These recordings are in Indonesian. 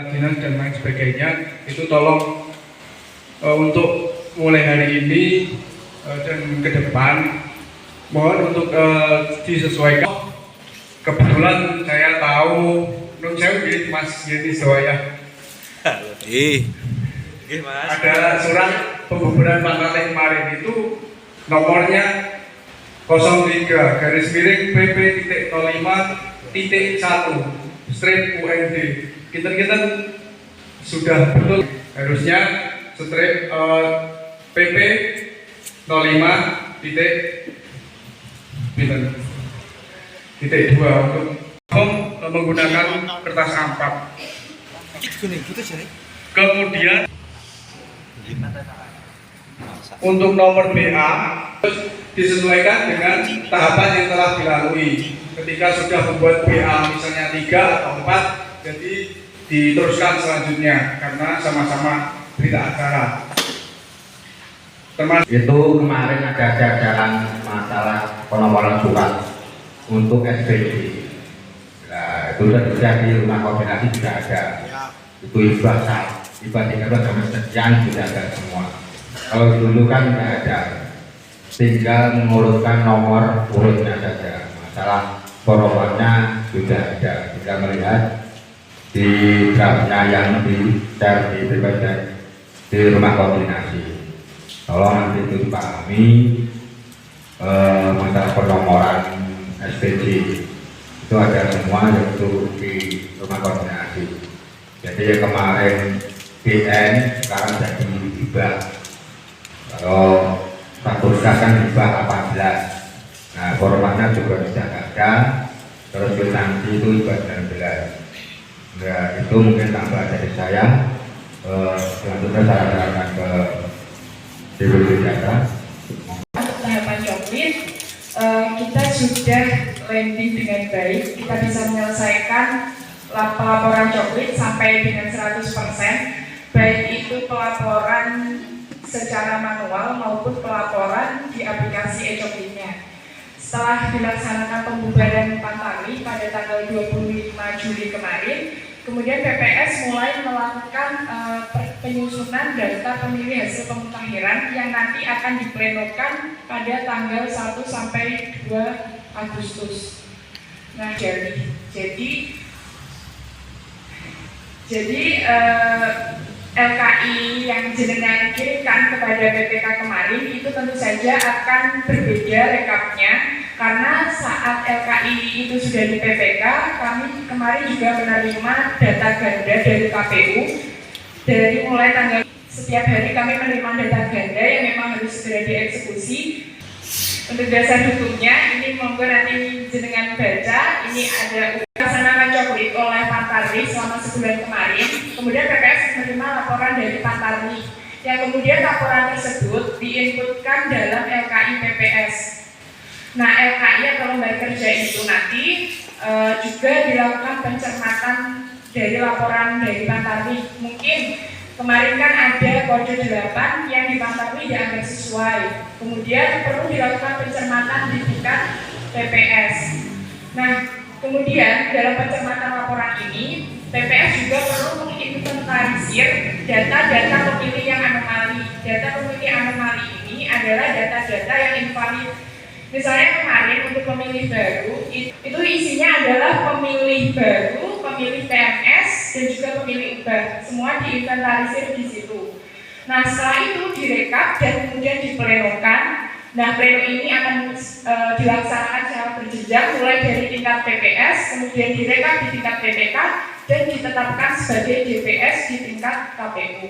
dinas dan lain sebagainya itu tolong untuk mulai hari ini dan ke depan mohon untuk disesuaikan. Kebetulan saya tahu saya pilih Mas Yeni Soya. Ada surat pembubaran Pantarlih kemarin itu nomornya 03-PP.05.1/UND. Kita sudah betul harusnya strip PP 05.2 untuk menggunakan kertas ampat. Kemudian untuk nomor BA disesuaikan dengan tahapan yang telah dilalui. Ketika sudah membuat BA misalnya 3 atau 4, jadi diteruskan selanjutnya karena sama-sama berita acara. Itu kemarin ada jalan masalah penomoran surat untuk SPG. Nah, itu sudah di rumah koordinasi juga ada. Itu ibah tinggal sama sekian sudah ada semua. Kalau dulu kan tidak ada, tinggal mengurutkan nomor urutnya saja. Masalah formatnya sudah ada. Kita melihat di draftnya yang di-share di pribadi di rumah koordinasi. Tolong nanti itu dipahami masalah penomoran SPG itu ada semua yaitu di rumah koordinasi. Jadi yang kemarin BN sekarang jadi hibah. Kalau fakultas kan hibah 18. Nah formatnya juga sudah ada. Terus nanti itu hibah 19. Nah itu mungkin tambah dari saya. Selanjutnya saya akan ke DPD Jakarta. Untuk tahapan Joklit kita sudah landing dengan baik. Kita bisa menyelesaikan pelaporan Joklit sampai dengan 100%, baik itu pelaporan secara manual maupun pelaporan di aplikasi e-Joklitnya. Setelah dilaksanakan pembubaran Pantarlih pada tanggal 25 Juli kemarin, kemudian PPS mulai melakukan penyusunan data pemilih hasil pemutahiran yang nanti akan diplenokan pada tanggal 1 sampai 2 Agustus. Nah, jadi LKI yang jenengan kirimkan kepada BPK kemarin itu tentu saja akan berbeda rekapnya, karena saat LKI itu sudah di PPK, kami kemarin juga menerima data ganda dari KPU. Dari mulai tanggal setiap hari kami menerima data ganda yang memang harus segera dieksekusi. Untuk dasar hukumnya ini monggo nanti jenengan baca. Ini ada dilaksanakan Joklit oleh Pantarlih selama sebulan kemarin. Kemudian PPS menerima laporan dari Pantarlih yang kemudian laporan tersebut diinputkan dalam LKI PPS. Nah, LKI atau lembaga kerja itu nanti juga dilakukan pencermatan dari laporan dari Pantarlih. Mungkin kemarin kan ada kode 8 yang di Pantarlih dianggap sesuai. Kemudian perlu dilakukan pencermatan di tingkat PPS. Nah, kemudian dalam pencermatan laporan ini, PPS juga perlu menginventarisir data-data pemilih yang anomali. Data pemilih anomali ini adalah data-data yang invalid. Misalnya kemarin untuk pemilih baru, itu isinya adalah pemilih baru, pemilih PNS, dan juga pemilih ubah. Semua diinventarisir di situ. Nah, setelah itu direkap dan kemudian diplenokan. Nah, pleno ini akan dilaksanakan secara berjenjang mulai dari tingkat PPS, kemudian direkap di tingkat PPK, dan ditetapkan sebagai DPS di tingkat KPU.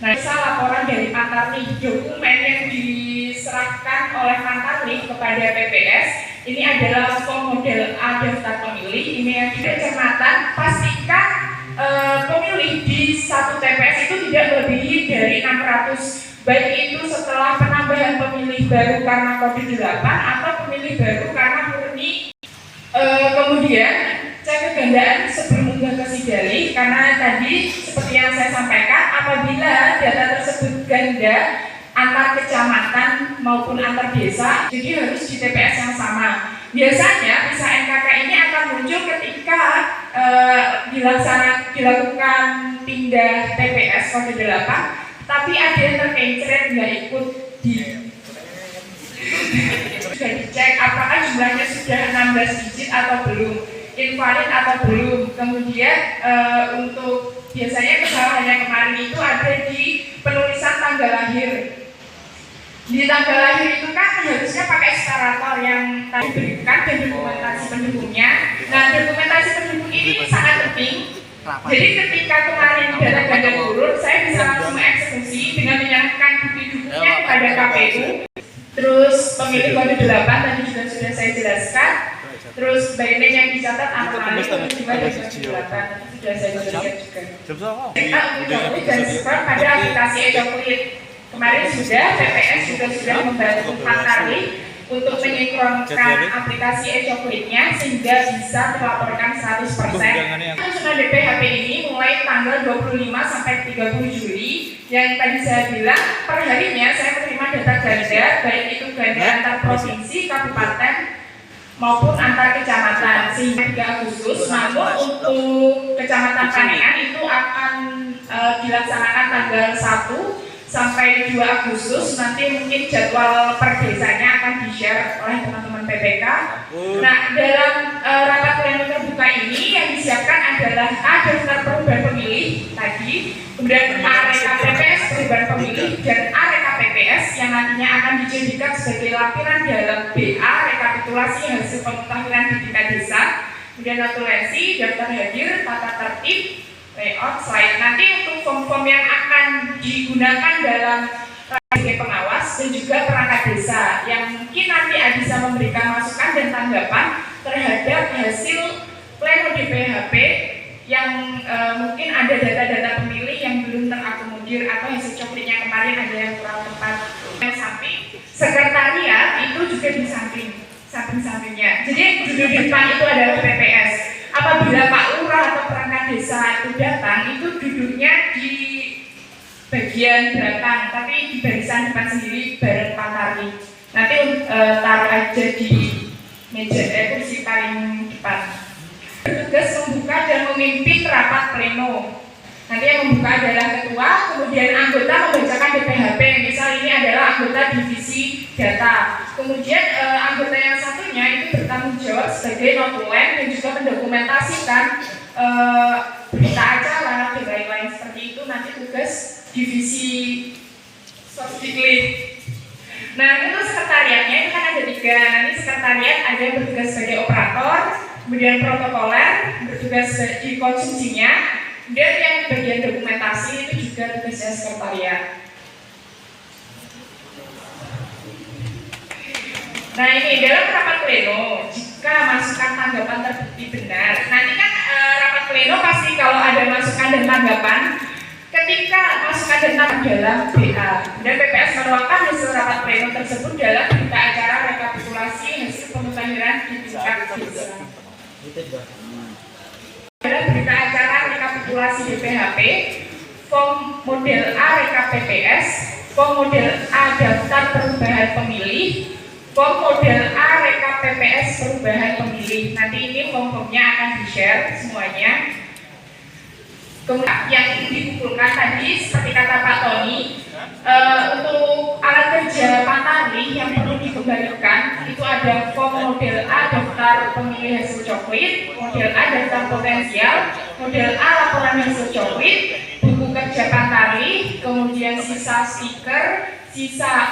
Nah, bisa laporan dari Pantarlih, dokumen yang diserahkan oleh Pantarlih kepada PPS ini adalah form model A daftar pemilih. Ini yang dicermatan, pastikan pemilih di satu TPS itu tidak melebihi dari 600, baik itu setelah penambahan pemilih baru karena kode 8 atau pemilih baru karena murni. Kemudian cek kegandaan sebelum unggah ke Sidalih, karena tadi seperti yang saya sampaikan, apabila data tersebut ganda antar kecamatan maupun antar desa, jadi harus di TPS yang sama. Biasanya visa NKK ini akan muncul ketika dilakukan pindah TPS kode 8, tapi ada yang terkencret nggak ikut sudah dicek apakah jumlahnya sudah 16 digit atau belum, invalid atau belum. Kemudian untuk biasanya kesalahannya kemarin itu ada di penulisan tanggal lahir. Di tanggal lahir itu kan harusnya pakai separator yang tadi diberikan dan dokumentasi pendukungnya. Nah, dokumentasi pendukung ini sangat penting. Jadi ketika kemarin data ganda turun, saya bisa langsung mengeksekusi dengan menyerahkan bukti-buktinya kepada KPU. Terus pemilih kode 8 tadi juga sudah saya jelaskan. Terus bagian yang dicatat anomalis juga dari kode 8 sudah saya jelaskan juga. Untuk dan skor pada aplikasi e-Coklit. Kemarin sudah TPS juga sudah membantu Pak Karli untuk menyinkronkan aplikasi e-Coklitnya sehingga bisa terlaporkan 100%. Susunan DPHP ini mulai tanggal 25 sampai 30 Juli. Yang tadi saya bilang perharinya saya menerima data ganda, baik itu ganda antar provinsi, kabupaten maupun antar kecamatan sehingga 3 Agustus. Namun untuk kecamatan Kanean itu akan dilaksanakan tanggal 1 sampai 2 Agustus. Nanti mungkin jadwal per desanya akan di-share oleh teman-teman PPK. Nah, dalam rapat pleno terbuka ini yang disiapkan adalah A. Daftar perubahan pemilih tadi, kemudian A. RKPPS perubahan pemilih, dan A. RKPPS yang nantinya akan dijadikan sebagai lampiran dalam BA rekapitulasi hasil pemutahiran di tingkat desa, kemudian notulensi, daftar hadir, tata tertib, layout slide. Nanti untuk form-form yang akan digunakan dalam pengawas dan juga perangkat desa yang mungkin nanti bisa memberikan masukan dan tanggapan terhadap hasil pleno DPHP yang mungkin ada data-data pemilih yang belum terakomodir atau hasil coklitnya kemarin ada yang kurang tepat. Yang samping sekretariat itu juga di samping-sampingnya. Jadi yang duduk di depan itu adalah PPS. Apabila Pak Lurah atau perangkat desa itu datang, itu duduknya di bagian belakang, tapi di barisan depan sendiri bareng Pak Karli. Nanti taruh aja di meja kursi paling depan. Tugas membuka dan memimpin rapat pleno. Nanti yang membuka adalah ketua, kemudian anggota membacakan DPHP. Misal ini adalah anggota divisi data. Kemudian anggota yang satunya itu bertanggung jawab sebagai notulen dan juga mendokumentasikan berita acara dan lain-lain seperti itu. Nanti tugas divisi sosdiklit. Nah, untuk sekretariatnya itu kan ada 3. Nanti sekretariat ada yang bertugas sebagai operator, kemudian protokoler bertugas di konsumsinya, dan yang bagian dokumentasi itu juga tugasnya sekretariat. Nah, ini dalam rapat pleno, jika masukan tanggapan terbukti benar, nanti kan rapat pleno pasti kalau ada masukan dan tanggapan, ketika masukan dan tanggapan dalam BA, dan PPS menuangkan hasil rapat pleno tersebut dalam berita acara rekapitulasi hasil pemutahiran di tingkat desa. Dalam berita acara rekapitulasi DPHP, form model A RKPPS, form model A daftar perubahan pemilih, form model A RKPPS perubahan pemilih. Nanti ini form-formnya akan di-share semuanya. Kemudian yang dikumpulkan tadi seperti kata Pak Tony, untuk alat kerja Pak Tarli yang perlu dikembalikan itu ada form model A daftar pemilih hasil coklit, model A daftar potensial, model A laporan hasil coklit, buku kerja Pak Tarli, kemudian sisa stiker, sisa